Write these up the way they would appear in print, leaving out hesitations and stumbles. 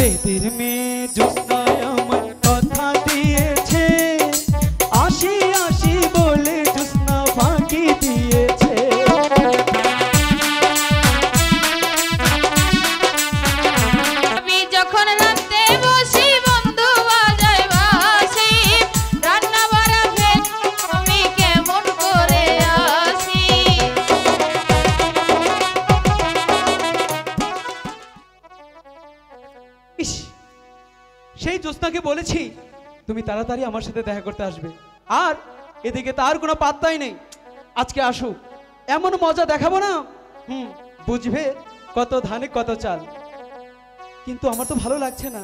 বেদের মেয়ে জ্যোৎস্নায় আমার কথা দিয়েছে, আসি আসি বলে জ্যোৎস্না ফাঁকি দিয়েছে। আমি যখন রাতে বসি বন্ধু বাজায় বাঁশি, রান্না বাড়া ফেল আমি কেমন করে আসি। ইস, সেই জ্যোৎস্নাকে বলেছি তুমি তাড়াতাড়ি আমার সাথে দেখা করতে আসবে, আর এদিকে তার কোনো পাত্তাই নেই। আজকে আসুক, এমন মজা দেখাবো না, বুঝবে কত ধানে কত চাল। কিন্তু আমার তো ভালো লাগছে না।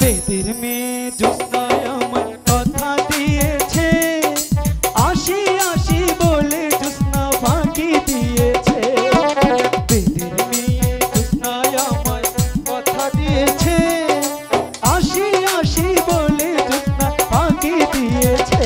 বেদের মেয়ে জ্যোৎস্নায় আমার কথা দিয়েছে, আসি আসি বলে জ্যোৎস্না ফাঁকি দিয়েছে। বেদের মেয়ে জ্যোৎস্নায় আমার কথা দিয়েছে, আসি আসি বলে জ্যোৎস্না ফাঁকি দিয়েছে।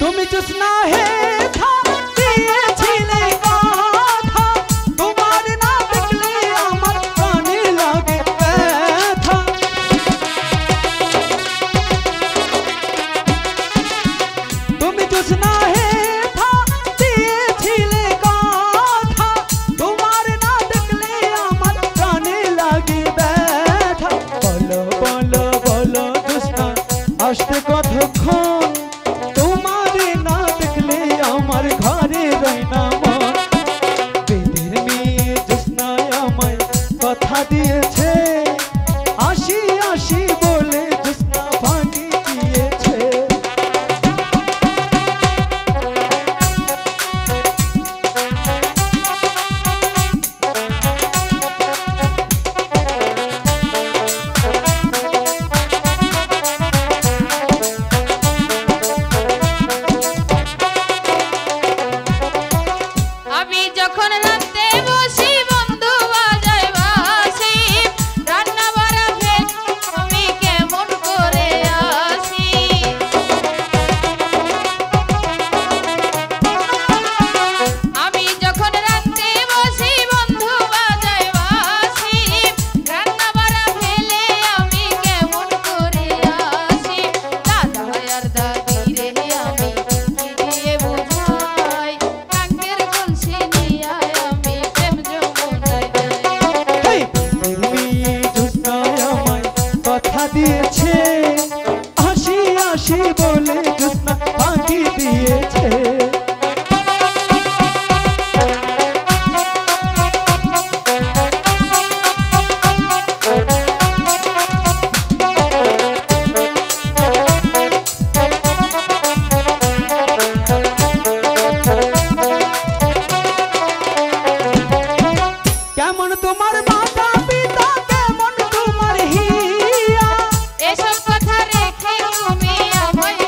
তুমি জ্যোৎস্না হে থা দিয়েছিলে কথা, তোমার না দেখলে আমার প্রাণে লাগে ব্যথা। তুমি জ্যোৎস্না হে থা দিয়েছিলে কথা, তোমার না দেখলে আমার প্রাণে লাগে ব্যথা। বলো বলো বলো জ্যোৎস্না আসতে কতক্ষণ, তোমারে না দেখলে আমার ঘরে রয় না মন। বেদের মেয়ে জ্যোৎস্নায় আমায় কথা দিয়েছে, আসি আসি বলে জ্যোৎস্না ফাঁকি দিয়েছে। আমি যখন রাতে বসি বন্ধু বাজায় বাঁশি, রান্না বাড়া ফেল আমি কেমন করে আসি। আমি যখন রাতে বসি বন্ধু বাজায় বাঁশি, রান্না বাড়া ফেলে আমি কেমন করে আসি। দাদা আর দাদি রে আমি কি দিয়ে বুঝাই, টাঙ্গের কলসি নিয়ে আমি প্রেম যমুনায় যাই। হেই, বেদের মেয়ে জ্যোৎস্নায় আমায় কথা দিয়েছে, আসি আসি বলে জ্যোৎস্না ফাঁকি দিয়েছে। কেমন তোমার মাতা পিতা, কেমন তোমার হিয়া, এসব কথা রেখে তুমি আমায়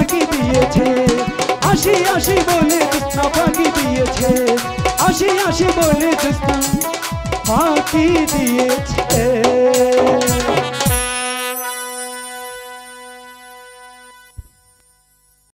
ফাঁকি দিয়েছে, আসি আসি বলে জোৎস্না ফাঁকি দিয়েছে, আসি আসি বলে জোৎস্না ফাঁকি দিয়েছে।